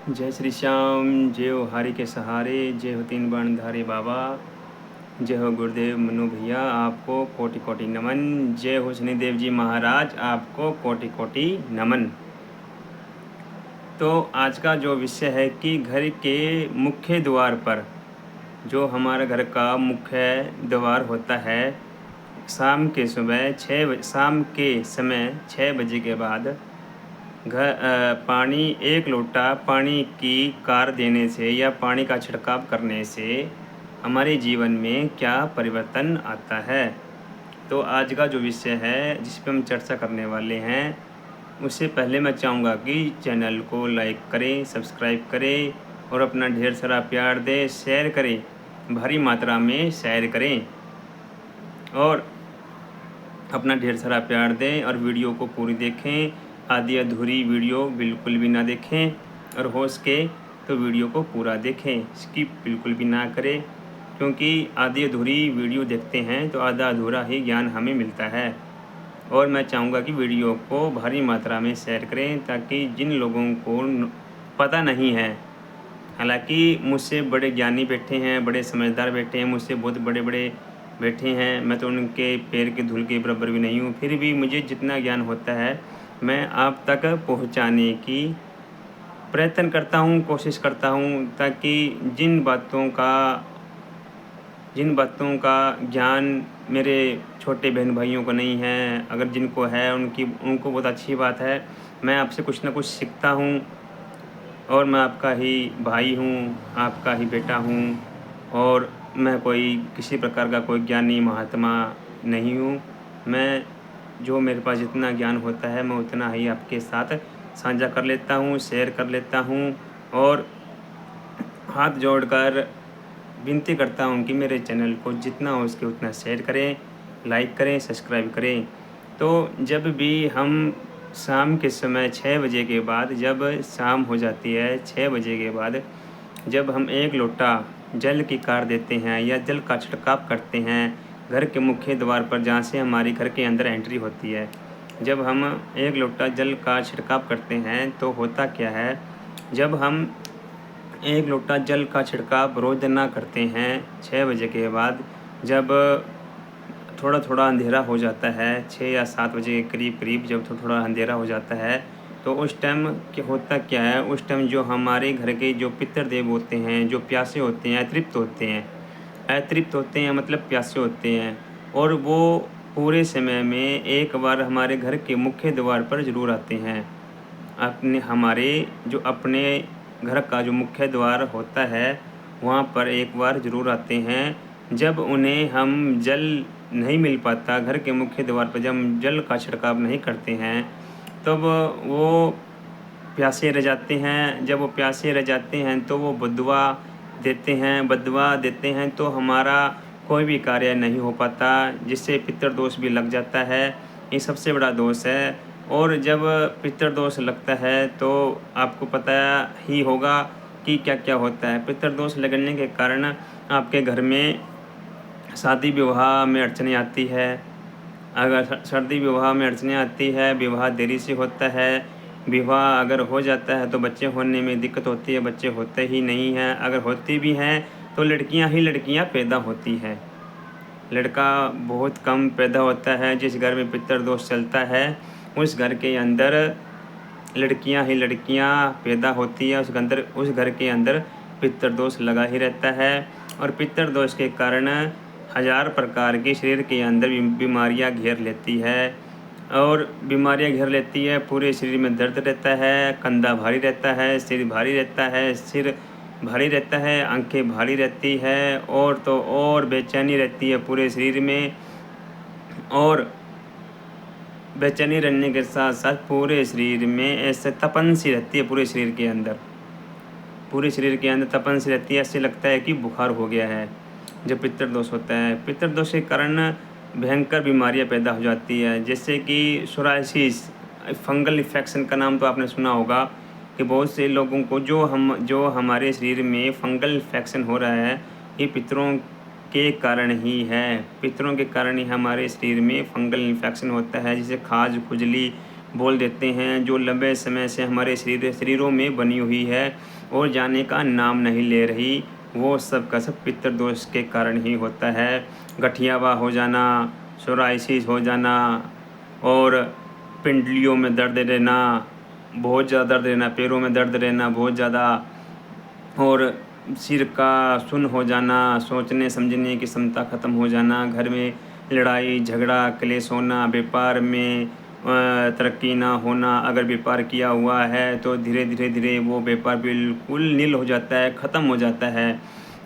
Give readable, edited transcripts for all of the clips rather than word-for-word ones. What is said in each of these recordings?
जय श्री श्याम। जय हो हरि के सहारे, जय हो तीन बाणधारी बाबा, जय हो गुरुदेव मनु भैया, आपको कोटि कोटि नमन। जय हो शनिदेव जी महाराज, आपको कोटि कोटि नमन। तो आज का जो विषय है कि घर के मुख्य द्वार पर, जो हमारे घर का मुख्य द्वार होता है, शाम के समय 6 बजे के बाद पानी, एक लोटा पानी की कार देने से या पानी का छिड़काव करने से हमारे जीवन में क्या परिवर्तन आता है। तो आज का जो विषय है जिस पर हम चर्चा करने वाले हैं, उससे पहले मैं चाहूँगा कि चैनल को लाइक करें, सब्सक्राइब करें और अपना ढेर सारा प्यार दें, शेयर करें, भारी मात्रा में शेयर करें और अपना ढेर सारा प्यार दें और वीडियो को पूरी देखें। आधी अधूरी वीडियो बिल्कुल भी ना देखें और हो सके तो वीडियो को पूरा देखें, स्किप बिल्कुल भी ना करें, क्योंकि आधी अधूरी वीडियो देखते हैं तो आधा अधूरा ही ज्ञान हमें मिलता है। और मैं चाहूँगा कि वीडियो को भारी मात्रा में शेयर करें ताकि जिन लोगों को पता नहीं है, हालांकि मुझसे बड़े ज्ञानी बैठे हैं, बड़े समझदार बैठे हैं, मुझसे बहुत बड़े बड़े बैठे हैं, मैं तो उनके पैर के धूल के बराबर भी नहीं हूँ, फिर भी मुझे जितना ज्ञान होता है मैं आप तक पहुँचाने की प्रयत्न करता हूँ, कोशिश करता हूँ, ताकि जिन बातों का ज्ञान मेरे छोटे बहन भाइयों को नहीं है, अगर जिनको है उनको बहुत अच्छी बात है। मैं आपसे कुछ ना कुछ सीखता हूँ और मैं आपका ही भाई हूँ, आपका ही बेटा हूँ और मैं कोई किसी प्रकार का कोई ज्ञानी महात्मा नहीं हूँ। मैं जो मेरे पास जितना ज्ञान होता है मैं उतना ही आपके साथ साझा कर लेता हूँ, शेयर कर लेता हूँ और हाथ जोड़कर विनती करता हूँ कि मेरे चैनल को जितना हो सके उतना शेयर करें, लाइक करें, सब्सक्राइब करें। तो जब भी हम शाम के समय 6 बजे के बाद, जब शाम हो जाती है 6 बजे के बाद, जब हम एक लोटा जल की कार देते हैं या जल का छिड़काव करते हैं घर के मुख्य द्वार पर, जहाँ से हमारी घर के अंदर एंट्री होती है, जब हम एक लोटा जल का छिड़काव करते हैं तो होता क्या है, जब हम एक लोटा जल का छिड़काव रोज़ाना करते हैं 6 बजे के बाद, जब थोड़ा थोड़ा अंधेरा हो जाता है 6 या 7 बजे के करीब करीब, जब थोड़ा थोड़ा अंधेरा हो जाता है तो उस टाइम क्या होता क्या है, उस टाइम जो हमारे घर के जो पितृदेव होते हैं, जो प्यासे होते हैं, अतृप्त होते हैं मतलब प्यासे होते हैं, और वो पूरे समय में एक बार हमारे घर के मुख्य द्वार पर ज़रूर आते हैं। अपने घर का जो मुख्य द्वार होता है वहाँ पर एक बार ज़रूर आते हैं। जब उन्हें हम जल नहीं मिल पाता घर के मुख्य द्वार पर, जब हम जल का छिड़काव नहीं करते हैं, तब वो प्यासे रह जाते हैं। जब वो प्यासे रह जाते हैं तो वो बद्दुआ देते हैं तो हमारा कोई भी कार्य नहीं हो पाता, जिससे पितृदोष भी लग जाता है। ये सबसे बड़ा दोष है। और जब पितृदोष लगता है तो आपको पता ही होगा कि क्या क्या होता है। पितृदोष लगने के कारण आपके घर में शादी विवाह में अड़चने आती है। अगर शादी विवाह में अड़चने आती है, विवाह देरी से होता है, विवाह अगर हो जाता है तो बच्चे होने में दिक्कत होती है, बच्चे होते ही नहीं हैं, अगर होती भी हैं तो लड़कियां ही लड़कियां पैदा होती हैं, लड़का बहुत कम पैदा होता है। जिस घर में पितृदोष चलता है उस घर के अंदर लड़कियां ही लड़कियां पैदा होती है, उस घर के अंदर पितृदोष लगा ही रहता है। और पितृदोष के कारण हज़ार प्रकार की शरीर के अंदर बीमारियां घेर लेती है, और बीमारियां घेर लेती है, पूरे शरीर में दर्द रहता है, कंधा भारी रहता है, सिर भारी रहता है, आंखें भारी रहती है, और तो और बेचैनी रहती है पूरे शरीर में। और बेचैनी रहने के साथ साथ पूरे शरीर में ऐसे तपन सी रहती है, पूरे शरीर के अंदर तपन सी रहती है, ऐसे लगता है कि बुखार हो गया है। जब पितृदोष होता है, पितृदोष के कारण भयंकर बीमारियां पैदा हो जाती है, जैसे कि सोराइसिस, फंगल इन्फेक्शन का नाम तो आपने सुना होगा कि बहुत से लोगों को जो हमारे शरीर में फंगल इन्फेक्शन हो रहा है, ये पितरों के कारण ही है। पितरों के कारण ही हमारे शरीर में फंगल इन्फेक्शन होता है, जिसे खाज, खुजली, बोल देते हैं, जो लंबे समय से हमारे शरीरों में बनी हुई है और जाने का नाम नहीं ले रही, वो सब का सब पितृदोष के कारण ही होता है। गठियावा हो जाना, सोराइसिस हो जाना और पिंडलियों में दर्द रहना, बहुत ज़्यादा दर्द रहना, पैरों में दर्द रहना बहुत ज़्यादा, और सिर का सुन्न हो जाना, सोचने समझने की क्षमता ख़त्म हो जाना, घर में लड़ाई झगड़ा क्लेश होना, व्यापार में तरक्की ना होना। अगर व्यापार किया हुआ है तो धीरे धीरे धीरे वो व्यापार बिल्कुल नील हो जाता है, ख़त्म हो जाता है।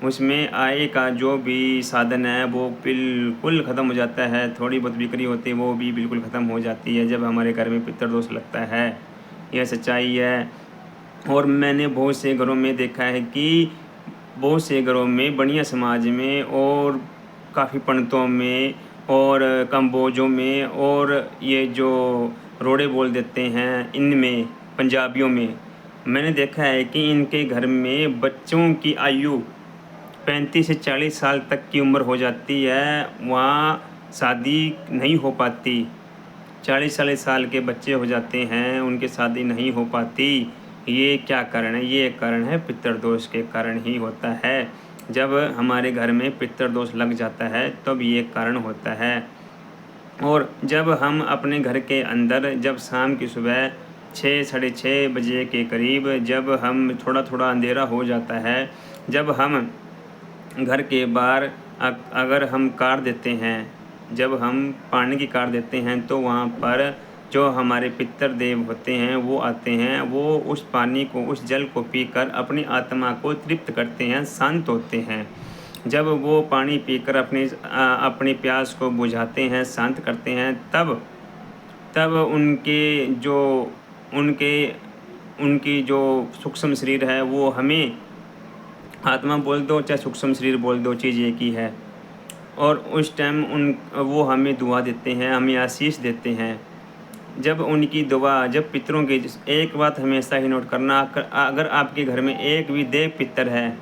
उसमें आय का जो भी साधन है वो बिल्कुल ख़त्म हो जाता है। थोड़ी बहुत बिक्री होती है वो भी बिल्कुल ख़त्म हो जाती है जब हमारे घर में पितृदोष लगता है। यह सच्चाई है। और मैंने बहुत से घरों में देखा है कि बहुत से घरों में बढ़िया समाज में और काफ़ी पंडितों में और कम्बोजों में और ये जो रोड़े बोल देते हैं इनमें, पंजाबियों में, मैंने देखा है कि इनके घर में बच्चों की आयु 35 से 40 साल तक की उम्र हो जाती है, वहाँ शादी नहीं हो पाती। 40-40 साल के बच्चे हो जाते हैं, उनकी शादी नहीं हो पाती। ये क्या कारण है? ये कारण है पितृदोष के कारण ही होता है। जब हमारे घर में पितृदोष लग जाता है तब ये कारण होता है। और जब हम अपने घर के अंदर जब शाम की सुबह 6 साढ़े 6 बजे के करीब जब हम थोड़ा थोड़ा अंधेरा हो जाता है, जब हम घर के बाहर अगर हम कार देते हैं, जब हम पानी की कार देते हैं तो वहाँ पर जो हमारे पितृ देव होते हैं वो आते हैं, वो उस पानी को, उस जल को पीकर अपनी आत्मा को तृप्त करते हैं, शांत होते हैं। जब वो पानी पीकर अपनी प्यास को बुझाते हैं, शांत करते हैं, तब उनके उनकी जो सूक्ष्म शरीर है वो हमें, आत्मा बोल दो चाहे सूक्ष्म शरीर बोल दो, चीज़ एक ही है। और उस टाइम वो हमें दुआ देते हैं, हमें आशीष देते हैं। जब उनकी दुआ, जब पितरों की, एक बात हमेशा ही नोट करना, अगर आपके घर में एक भी देव पितर है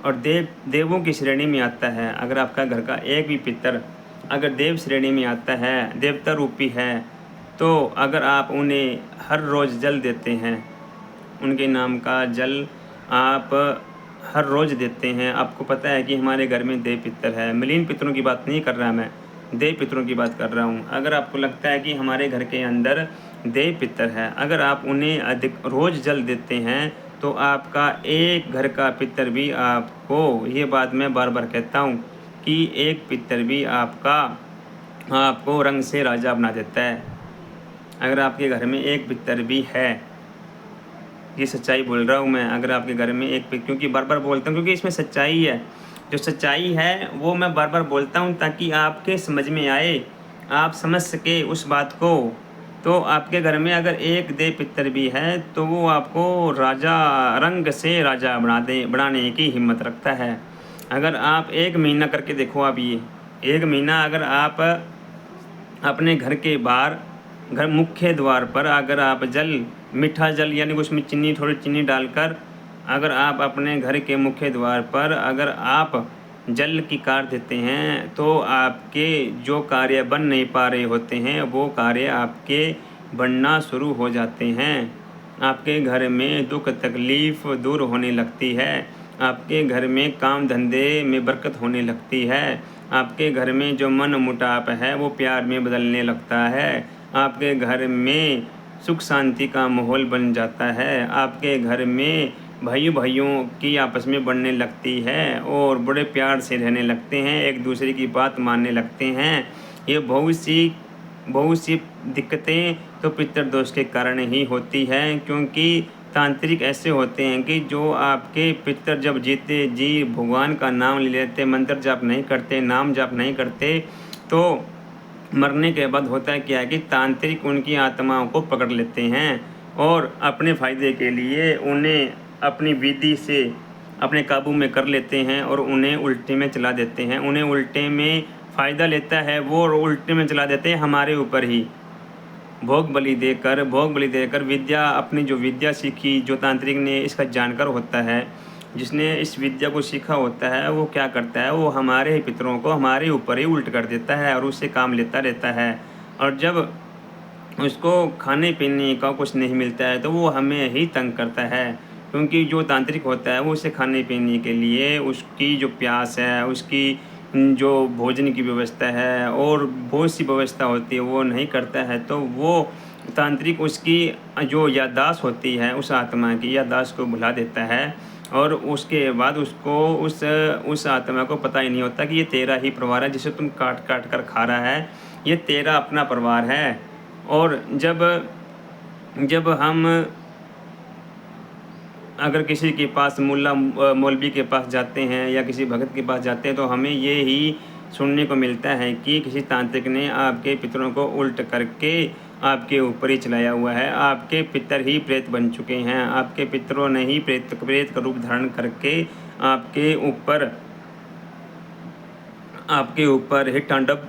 और देवों की श्रेणी में आता है, अगर आपका घर का एक भी पितर अगर देव श्रेणी में आता है, देवता रूपी है, तो अगर आप उन्हें हर रोज़ जल देते हैं, उनके नाम का जल आप हर रोज़ देते हैं, आपको पता है कि हमारे घर में देव पितर है। मलिन पितरों की बात नहीं कर रहा मैं, देव पितरों की बात कर रहा हूँ। अगर आपको लगता है कि हमारे घर के अंदर देव पितर है, अगर आप उन्हें अधिक रोज़ जल देते हैं तो आपका एक घर का पितर भी आपको, ये बात मैं बार बार कहता हूँ कि एक पितर भी आपको रंग से राजा बना देता है। अगर आपके घर में एक पितर भी है, ये सच्चाई बोल रहा हूँ मैं, अगर आपके घर में क्योंकि बार बार बोलता हूँ क्योंकि इसमें सच्चाई है। जो सच्चाई है वो मैं बार बार बोलता हूँ ताकि आपके समझ में आए, आप समझ सके उस बात को। तो आपके घर में अगर एक देव पितर भी है तो वो आपको राजा, रंग से राजा बनाने की हिम्मत रखता है। अगर आप 1 महीना करके देखो, आप ये 1 महीना अगर आप अपने घर के बाहर, घर मुख्य द्वार पर अगर आप मीठा जल यानी कि उसमें थोड़ी चीनी डालकर अगर आप अपने घर के मुख्य द्वार पर अगर आप जल की कार देते हैं तो आपके जो कार्य बन नहीं पा रहे होते हैं वो कार्य आपके बनना शुरू हो जाते हैं। आपके घर में दुख तकलीफ़ दूर होने लगती है, आपके घर में काम धंधे में बरकत होने लगती है, आपके घर में जो मन मुटाव है वो प्यार में बदलने लगता है, आपके घर में सुख शांति का माहौल बन जाता है, आपके घर में भाइयों की आपस में बढ़ने लगती है और बड़े प्यार से रहने लगते हैं, एक दूसरे की बात मानने लगते हैं। ये बहुत सी दिक्कतें तो पितृदोष के कारण ही होती हैं, क्योंकि तांत्रिक ऐसे होते हैं कि जो आपके पितर जब जीते जी भगवान का नाम ले लेते, मंत्र जाप नहीं करते, नाम जाप नहीं करते, तो मरने के बाद होता है क्या है कि तांत्रिक उनकी आत्माओं को पकड़ लेते हैं और अपने फ़ायदे के लिए उन्हें अपनी विधि से अपने काबू में कर लेते हैं और उन्हें उल्टे में चला देते हैं। उन्हें उल्टे में फ़ायदा लेता है वो और उल्टे में चला देते हैं हमारे ऊपर ही। भोग बलि देकर विद्या, अपनी जो विद्या सीखी, जो तांत्रिक ने इसका जानकार होता है, जिसने इस विद्या को सीखा होता है, वो क्या करता है, वो हमारे ही पितरों को हमारे ऊपर ही उल्ट कर देता है और उससे काम लेता रहता है। और जब उसको खाने पीने का कुछ नहीं मिलता है तो वो हमें ही तंग करता है, क्योंकि जो तांत्रिक होता है वो उसे खाने पीने के लिए उसकी जो प्यास है, उसकी जो भोजन की व्यवस्था है और बहुत सी व्यवस्था होती है वो नहीं करता है, तो वो तांत्रिक उसकी जो याददाश्त होती है उस आत्मा की याददाश्त को भुला देता है। और उसके बाद उसको उस आत्मा को पता ही नहीं होता कि ये तेरा ही परिवार है, जिसे तुम काट काट कर खा रहा है, ये तेरा अपना परिवार है। और जब जब हम अगर किसी के पास मौलवी के पास जाते हैं या किसी भगत के पास जाते हैं तो हमें ये ही सुनने को मिलता है कि किसी तांत्रिक ने आपके पितरों को उल्ट करके आपके ऊपर ही चलाया हुआ है, आपके पितर ही प्रेत बन चुके हैं, आपके पितरों ने ही प्रेत का रूप धारण करके आपके ऊपर ही तांडव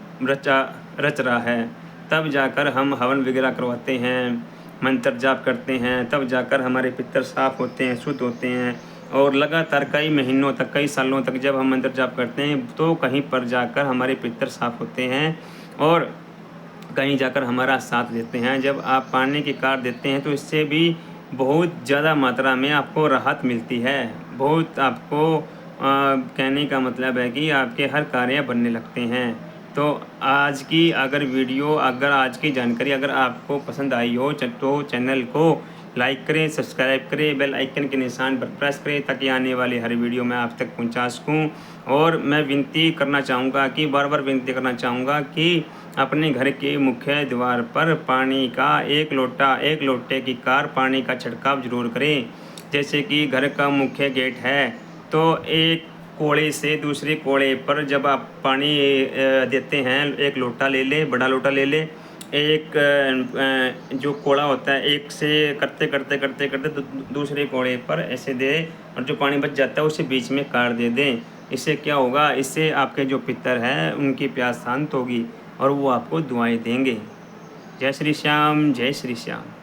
रच रहा है। तब जाकर हम हवन वगैरह करवाते हैं, मंत्र जाप करते हैं, तब जाकर हमारे पितर साफ़ होते हैं, शुद्ध होते हैं। और लगातार कई महीनों तक, कई सालों तक जब हम मंत्र जाप करते हैं तो कहीं पर जाकर हमारे पितर साफ़ होते हैं और कहीं जाकर हमारा साथ देते हैं। जब आप पानी की कार देते हैं तो इससे भी बहुत ज़्यादा मात्रा में आपको राहत मिलती है। बहुत आपको कहने का मतलब है कि आपके हर कार्य बनने लगते हैं। तो आज की आज की जानकारी अगर आपको पसंद आई हो तो चैनल को लाइक करें, सब्सक्राइब करें, बेल आइकन के निशान पर प्रेस करें ताकि आने वाली हर वीडियो मैं आप तक पहुंचा सकूं। और मैं बार बार विनती करना चाहूँगा कि अपने घर के मुख्य द्वार पर पानी का एक लोटे की कार पानी का छिड़काव ज़रूर करें। जैसे कि घर का मुख्य गेट है तो एक कोड़े से दूसरे कोड़े पर जब आप पानी देते हैं, एक लोटा ले लें, बड़ा लोटा ले लें, एक जो कोड़ा होता है एक से करते दूसरे कोड़े पर ऐसे दें और जो पानी बच जाता है उसे बीच में काट दें। इससे क्या होगा, इससे आपके जो पितर हैं उनकी प्यास शांत होगी और वो आपको दुआएं देंगे। जय श्री श्याम, जय श्री श्याम।